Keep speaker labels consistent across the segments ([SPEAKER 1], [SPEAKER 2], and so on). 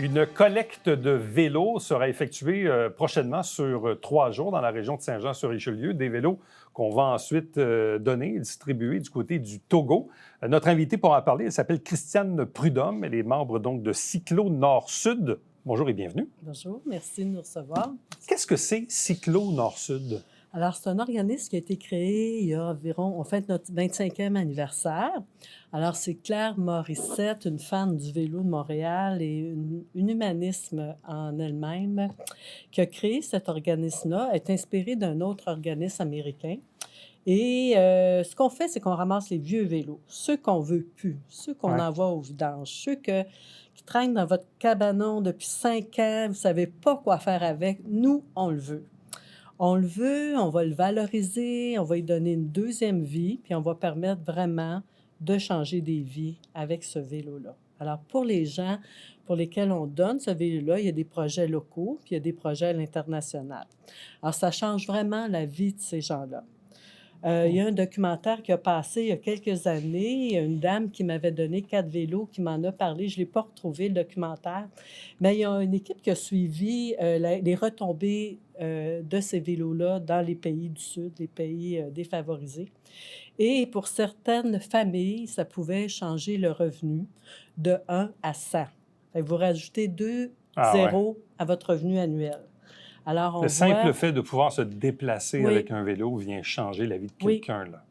[SPEAKER 1] Une collecte de vélos sera effectuée prochainement sur 3 jours dans la région de Saint-Jean-sur-Richelieu. Des vélos qu'on va ensuite donner et distribuer du côté du Togo. Notre invitée pour en parler, elle s'appelle Christiane Prudhomme. Elle est membre donc de Cyclo Nord-Sud. Bonjour et bienvenue.
[SPEAKER 2] Bonjour, merci de nous recevoir.
[SPEAKER 1] Qu'est-ce que c'est Cyclo Nord-Sud?
[SPEAKER 2] Alors, c'est un organisme qui a été créé il y a environ, on fête notre 25e anniversaire. Alors, c'est Claire Morissette, une fan du vélo de Montréal et une humanisme en elle-même, qui a créé cet organisme-là. Elle est inspirée d'un autre organisme américain. Et ce qu'on fait, c'est qu'on ramasse les vieux vélos, ceux qu'on veut plus, ceux qu'on envoie au vidange, ceux qui traînent dans votre cabanon depuis 5 ans, vous ne savez pas quoi faire avec. Nous, on le veut. On le veut, on va le valoriser, on va lui donner une deuxième vie, puis on va permettre vraiment de changer des vies avec ce vélo-là. Alors, pour les gens pour lesquels on donne ce vélo-là, il y a des projets locaux, puis il y a des projets à l'international. Alors, ça change vraiment la vie de ces gens-là. Il y a un documentaire qui a passé il y a quelques années. Il y a une dame qui m'avait donné 4 vélos, qui m'en a parlé. Je ne l'ai pas retrouvé, le documentaire. Mais il y a une équipe qui a suivi les retombées de ces vélos-là dans les pays du Sud, les pays défavorisés. Et pour certaines familles, ça pouvait changer le revenu de 1 à 100. Vous rajoutez 2 zéros à votre revenu annuel. Alors,
[SPEAKER 1] le simple fait de pouvoir se déplacer avec un vélo vient changer la vie de quelqu'un. Là.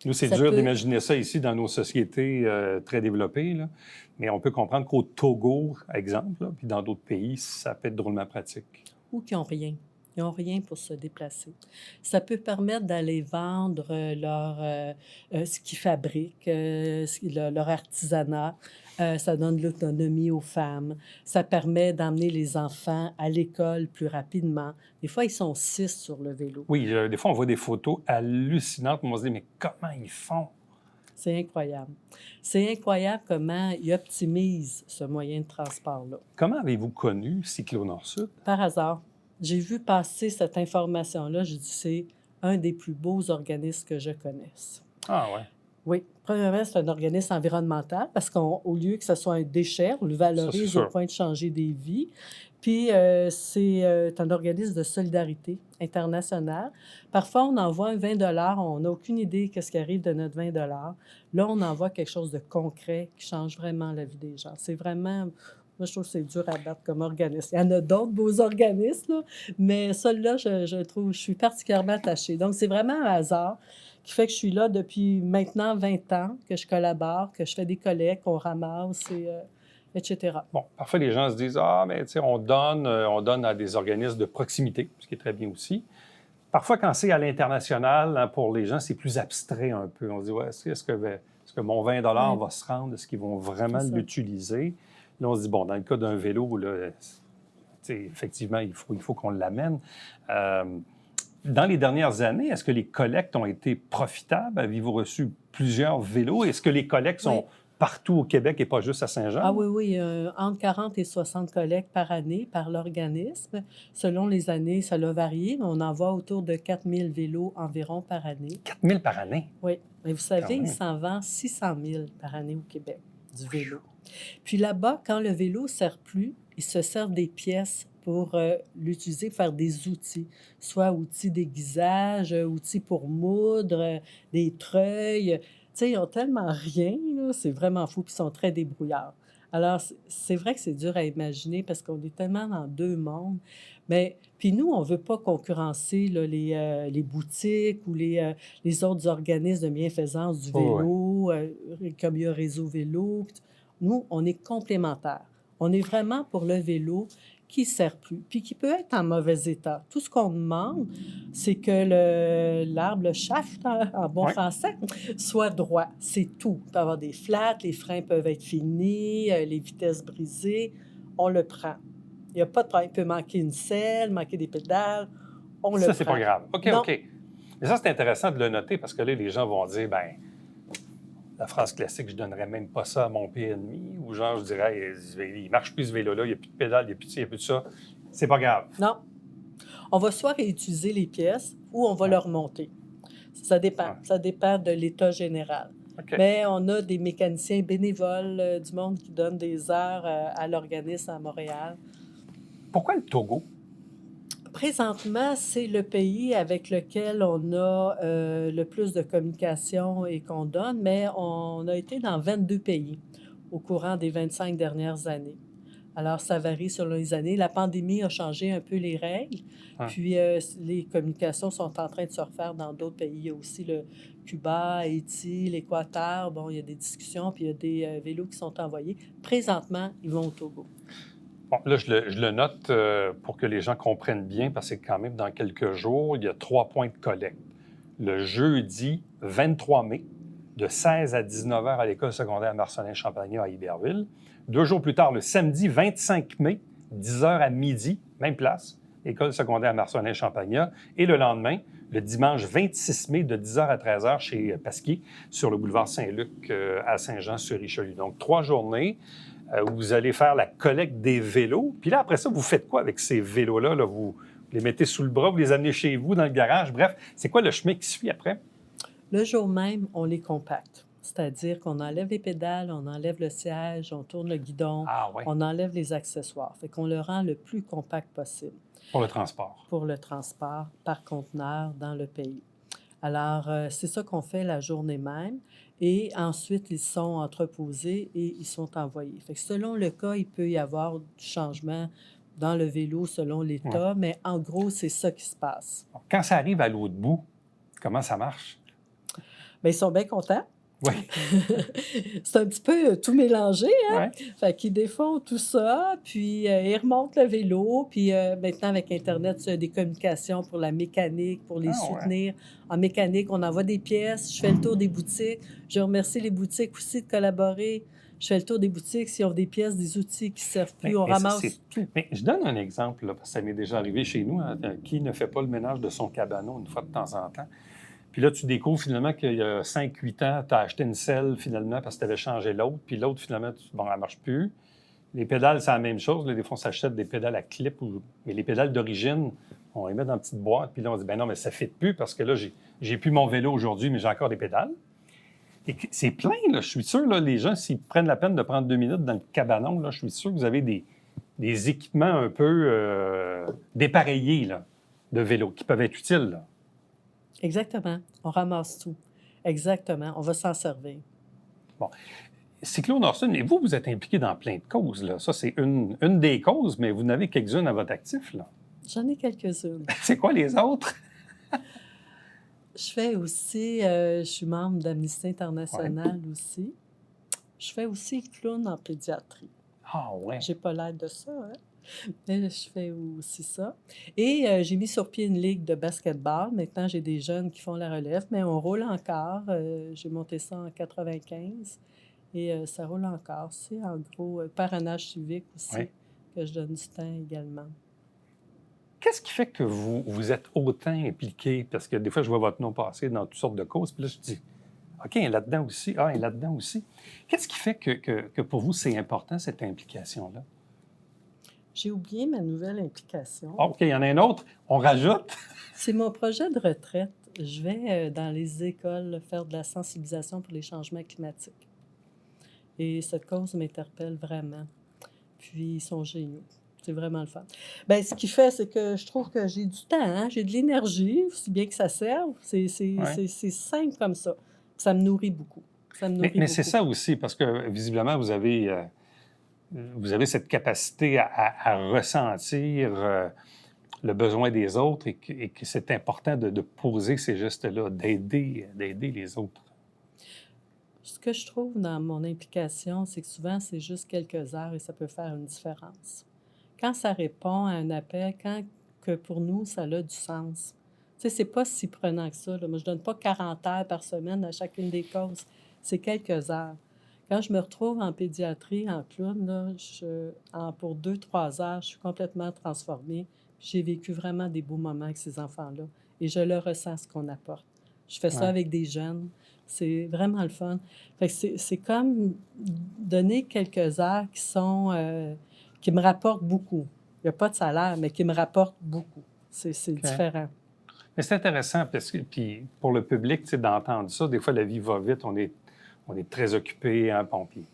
[SPEAKER 1] Nous, c'est dur d'imaginer ça ici dans nos sociétés très développées, là. Mais on peut comprendre qu'au Togo, exemple, là, puis dans d'autres pays, ça peut être drôlement pratique.
[SPEAKER 2] Ou qui n'ont rien. Ils n'ont rien pour se déplacer. Ça peut permettre d'aller vendre ce qu'ils fabriquent, leur artisanat. Ça donne de l'autonomie aux femmes. Ça permet d'emmener les enfants à l'école plus rapidement. Des fois, ils sont 6 sur le vélo.
[SPEAKER 1] Oui, des fois, on voit des photos hallucinantes. On se dit, mais comment ils font?
[SPEAKER 2] C'est incroyable. C'est incroyable comment ils optimisent ce moyen de transport-là.
[SPEAKER 1] Comment avez-vous connu Cyclo Nord-Sud?
[SPEAKER 2] Par hasard. J'ai vu passer cette information-là. J'ai dit, c'est un des plus beaux organismes que je connaisse.
[SPEAKER 1] Ah ouais.
[SPEAKER 2] Oui. Premièrement, c'est un organisme environnemental parce qu'au lieu que ce soit un déchet, on le valorise au point de changer des vies. Puis, c'est un organisme de solidarité internationale. Parfois, on envoie un 20 $, on n'a aucune idée de ce qui arrive de notre 20 $. Là, on envoie quelque chose de concret qui change vraiment la vie des gens. C'est vraiment... Moi, je trouve que c'est dur à battre comme organisme. Il y en a d'autres beaux organismes, là, mais celui-là, je suis particulièrement attachée. Donc, c'est vraiment un hasard qui fait que je suis là depuis maintenant 20 ans, que je collabore, que je fais des collectes, qu'on ramasse, etc.
[SPEAKER 1] Bon, parfois, les gens se disent « Ah, mais tu sais, on donne à des organismes de proximité », ce qui est très bien aussi. Parfois, quand c'est à l'international, hein, pour les gens, c'est plus abstrait un peu. On se dit « Ouais, est-ce que mon 20 $ va se rendre? Est-ce qu'ils vont vraiment l'utiliser? » Là, on se dit, bon, dans le cas d'un vélo, là, effectivement, il faut qu'on l'amène. Dans les dernières années, est-ce que les collectes ont été profitables? Avez-vous reçu plusieurs vélos? Est-ce que les collectes sont partout au Québec et pas juste à Saint-Jean?
[SPEAKER 2] Ah oui, entre 40 et 60 collectes par année par l'organisme. Selon les années, ça a varié, mais on envoie autour de 4000 vélos environ par année.
[SPEAKER 1] 4000 par année?
[SPEAKER 2] Oui, mais vous savez, il s'en vend 600 000 par année au Québec, du vélo. Puis là-bas, quand le vélo ne sert plus, ils se servent des pièces pour l'utiliser, pour faire des outils, soit outils d'aiguisage, outils pour moudre, des treuils. Tu sais, ils n'ont tellement rien, là, c'est vraiment fou, puis ils sont très débrouillards. Alors, c'est vrai que c'est dur à imaginer parce qu'on est tellement dans deux mondes. Mais puis nous, on ne veut pas concurrencer là, les boutiques ou les autres organismes de bienfaisance du vélo, comme il y a Réseau Vélo. Nous, on est complémentaires. On est vraiment pour le vélo qui ne sert plus, puis qui peut être en mauvais état. Tout ce qu'on demande, c'est que l'arbre, le shaft, en bon français, soit droit. C'est tout. Il peut y avoir des flats, les freins peuvent être finis, les vitesses brisées. On le prend. Il n'y a pas de problème. Il peut manquer une selle, manquer des pédales. On le prend.
[SPEAKER 1] Ça, c'est pas grave. OK. Mais ça, c'est intéressant de le noter parce que là, les gens vont dire, bien, la phrase classique, je donnerais même pas ça à mon pire ennemi. Ou genre, je dirais, il marche plus ce vélo-là, il n'y a plus de pédale, il n'y a plus de ci, il n'y a plus de ça. C'est pas grave.
[SPEAKER 2] Non. On va soit réutiliser les pièces ou on va le remonter. Ça dépend. Ça dépend de l'état général.
[SPEAKER 1] OK.
[SPEAKER 2] Mais on a des mécaniciens bénévoles, du monde qui donne des heures à l'organisme à Montréal.
[SPEAKER 1] Pourquoi le Togo?
[SPEAKER 2] Présentement, c'est le pays avec lequel on a le plus de communication et qu'on donne, mais on a été dans 22 pays au courant des 25 dernières années. Alors, ça varie selon les années. La pandémie a changé un peu les règles,
[SPEAKER 1] Ouais.
[SPEAKER 2] puis les communications sont en train de se refaire dans d'autres pays. Il y a aussi le Cuba, Haïti, l'Équateur. Bon, il y a des discussions, puis il y a des vélos qui sont envoyés. Présentement, ils vont au Togo.
[SPEAKER 1] Bon, là, je le note pour que les gens comprennent bien, parce que quand même, dans quelques jours, il y a 3 points de collecte. Le jeudi 23 mai, de 16 à 19 heures à l'école secondaire Marcelin-Champagnat à Iberville. 2 jours plus tard, le samedi 25 mai, 10 heures à midi, même place, école secondaire Marcelin-Champagnat. Et le lendemain, le dimanche 26 mai, de 10 heures à 13 heures chez Pasquier, sur le boulevard Saint-Luc à Saint-Jean-sur-Richelieu. Donc, 3 journées où vous allez faire la collecte des vélos. Puis là, après ça, vous faites quoi avec ces vélos-là? Là, vous les mettez sous le bras, vous les amenez chez vous, dans le garage. Bref, c'est quoi le chemin qui suit après?
[SPEAKER 2] Le jour même, on les compacte. C'est-à-dire qu'on enlève les pédales, on enlève le siège, on tourne le guidon,
[SPEAKER 1] Ah ouais,
[SPEAKER 2] on enlève les accessoires. Fait qu'on le rend le plus compact possible
[SPEAKER 1] pour le transport.
[SPEAKER 2] pour le transport par conteneur dans le pays. Alors, c'est ça qu'on fait la journée même. Et ensuite, ils sont entreposés et ils sont envoyés. Fait que selon le cas, il peut y avoir du changement dans le vélo selon l'état, mais en gros, c'est ça qui se passe.
[SPEAKER 1] Quand ça arrive à l'autre bout, comment ça marche?
[SPEAKER 2] Bien, ils sont bien contents.
[SPEAKER 1] Oui.
[SPEAKER 2] C'est un petit peu tout mélangé, hein?
[SPEAKER 1] Ouais.
[SPEAKER 2] Fait qu'ils défont tout ça, puis ils remontent le vélo, puis maintenant, avec Internet, il y a des communications pour la mécanique, pour les
[SPEAKER 1] Ah ouais.
[SPEAKER 2] soutenir. En mécanique, on envoie des pièces, je fais le tour des boutiques. Je remercie les boutiques aussi de collaborer. Je fais le tour des boutiques s'ils ont des pièces, des outils qui ne servent plus, on
[SPEAKER 1] Mais ça,
[SPEAKER 2] ramasse tout.
[SPEAKER 1] Mais je donne un exemple, là, parce que ça m'est déjà arrivé chez nous. Hein, qui ne fait pas le ménage de son cabanon une fois de temps en temps? Puis là, tu découvres finalement qu'il y a 5-8 ans, tu as acheté une selle finalement parce que tu avais changé l'autre. Puis l'autre, finalement, bon, elle ne marche plus. Les pédales, c'est la même chose. Là, des fois, on s'achète des pédales à clip. Mais les pédales d'origine, on les met dans une petite boîte. Puis là, on dit, ben non, mais ça ne fit plus parce que là, j'ai plus mon vélo aujourd'hui, mais j'ai encore des pédales. Et c'est plein, là. Je suis sûr, là, les gens, s'ils prennent la peine de prendre 2 minutes dans le cabanon, là, je suis sûr que vous avez des équipements un peu dépareillés là, de vélo qui peuvent être utiles. Là.
[SPEAKER 2] Exactement. On ramasse tout. Exactement. On va s'en servir.
[SPEAKER 1] Bon. Cyclo Norson, et vous êtes impliqué dans plein de causes. Là. Ça, c'est une des causes, mais vous en avez quelques-unes à votre actif. Là.
[SPEAKER 2] J'en ai quelques-unes.
[SPEAKER 1] C'est quoi les autres?
[SPEAKER 2] Je fais aussi, je suis membre d'Amnesty International aussi. Je fais aussi clown en pédiatrie.
[SPEAKER 1] Ah ouais.
[SPEAKER 2] J'ai pas l'aide de ça, hein? Mais je fais aussi ça. Et j'ai mis sur pied une ligue de basketball. Maintenant, j'ai des jeunes qui font la relève, mais on roule encore. J'ai monté ça en 95 et ça roule encore. C'est en gros parrainage civique aussi que je donne du temps également.
[SPEAKER 1] Qu'est-ce qui fait que vous êtes autant impliqué? Parce que des fois, je vois votre nom passer dans toutes sortes de causes, puis là, je dis, OK, il est là-dedans aussi. Ah, il est là-dedans aussi. Qu'est-ce qui fait que pour vous, c'est important, cette implication-là?
[SPEAKER 2] J'ai oublié ma nouvelle implication.
[SPEAKER 1] Ah, OK, il y en a un autre. On rajoute.
[SPEAKER 2] C'est mon projet de retraite. Je vais dans les écoles faire de la sensibilisation pour les changements climatiques. Et cette cause m'interpelle vraiment. Puis, ils sont géniaux. C'est vraiment le fun. Bien, ce qui fait, c'est que je trouve que j'ai du temps, hein? J'ai de l'énergie, si bien que ça serve. C'est simple comme ça. Ça me nourrit beaucoup. Ça me nourrit
[SPEAKER 1] Mais
[SPEAKER 2] beaucoup.
[SPEAKER 1] c'est ça aussi, parce que visiblement, vous avez cette capacité à ressentir le besoin des autres et que c'est important de poser ces gestes-là, d'aider les autres.
[SPEAKER 2] Ce que je trouve dans mon implication, c'est que souvent, c'est juste quelques heures et ça peut faire une différence. Quand ça répond à un appel, quand que pour nous, ça a du sens. Tu sais, c'est pas si prenant que ça. Là. Moi, je donne pas 40 heures par semaine à chacune des causes. C'est quelques heures. Quand je me retrouve en pédiatrie, en clown, là, pour 2-3 heures, je suis complètement transformée. J'ai vécu vraiment des beaux moments avec ces enfants-là. Et je le ressens, ce qu'on apporte. Je fais ça avec des jeunes. C'est vraiment le fun. Fait que c'est comme donner quelques heures qui me rapportent beaucoup. Il n'y a pas de salaire, mais qui me rapportent beaucoup. C'est différent.
[SPEAKER 1] Mais c'est intéressant parce que, puis pour le public, d'entendre ça, des fois, la vie va vite. on est très occupé, hein, pompier.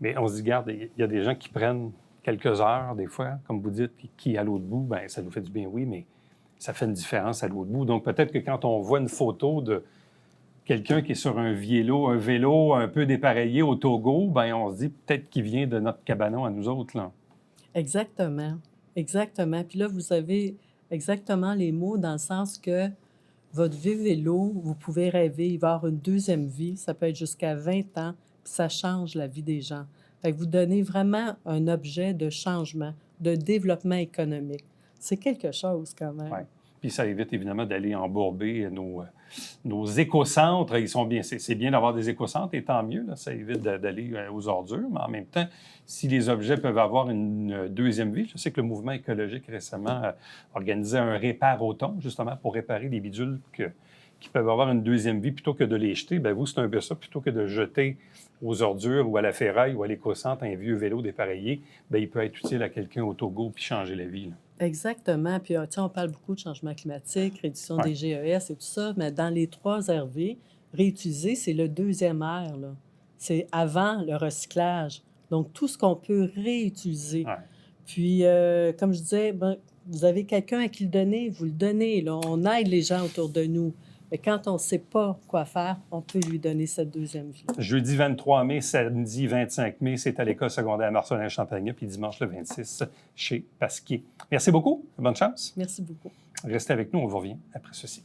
[SPEAKER 1] Mais on se dit, regarde, il y a des gens qui prennent quelques heures, des fois, comme vous dites, puis qui, à l'autre bout, bien, ça nous fait du bien, oui, mais ça fait une différence à l'autre bout. Donc, peut-être que quand on voit une photo de quelqu'un qui est sur un vélo un peu dépareillé au Togo, bien, on se dit peut-être qu'il vient de notre cabanon à nous autres, là.
[SPEAKER 2] Exactement, exactement. Puis là, vous avez exactement les mots dans le sens que votre vieux vélo, vous pouvez rêver, il va avoir une deuxième vie, ça peut être jusqu'à 20 ans, puis ça change la vie des gens. Fait que vous donnez vraiment un objet de changement, de développement économique. C'est quelque chose quand même.
[SPEAKER 1] Ouais. Puis ça évite évidemment d'aller embourber nos écocentres. Ils sont bien, c'est bien d'avoir des écocentres et tant mieux, là, ça évite d'aller aux ordures. Mais en même temps, si les objets peuvent avoir une deuxième vie, je sais que le mouvement écologique récemment organisait un répare-auton, justement pour réparer les bidules qui peuvent avoir une deuxième vie plutôt que de les jeter. Bien, vous, c'est un peu ça, plutôt que de jeter aux ordures ou à la ferraille ou à l'écocentre un vieux vélo dépareillé, bien, il peut être utile à quelqu'un au Togo puis changer la vie, là.
[SPEAKER 2] Exactement. Puis, tu sais, on parle beaucoup de changement climatique, réduction des GES et tout ça, mais dans les 3 RV, réutiliser, c'est le deuxième R, là. C'est avant le recyclage. Donc, tout ce qu'on peut réutiliser.
[SPEAKER 1] Ouais.
[SPEAKER 2] Puis, comme je disais, ben, vous avez quelqu'un à qui le donner, vous le donnez, là. On aide les gens autour de nous. Mais quand on ne sait pas quoi faire, on peut lui donner cette deuxième vie.
[SPEAKER 1] Jeudi 23 mai, samedi 25 mai, c'est à l'école secondaire Marcelin-Champagnat, puis dimanche le 26 chez Pasquier. Merci beaucoup. Bonne chance.
[SPEAKER 2] Merci beaucoup.
[SPEAKER 1] Restez avec nous, on vous revient après ceci.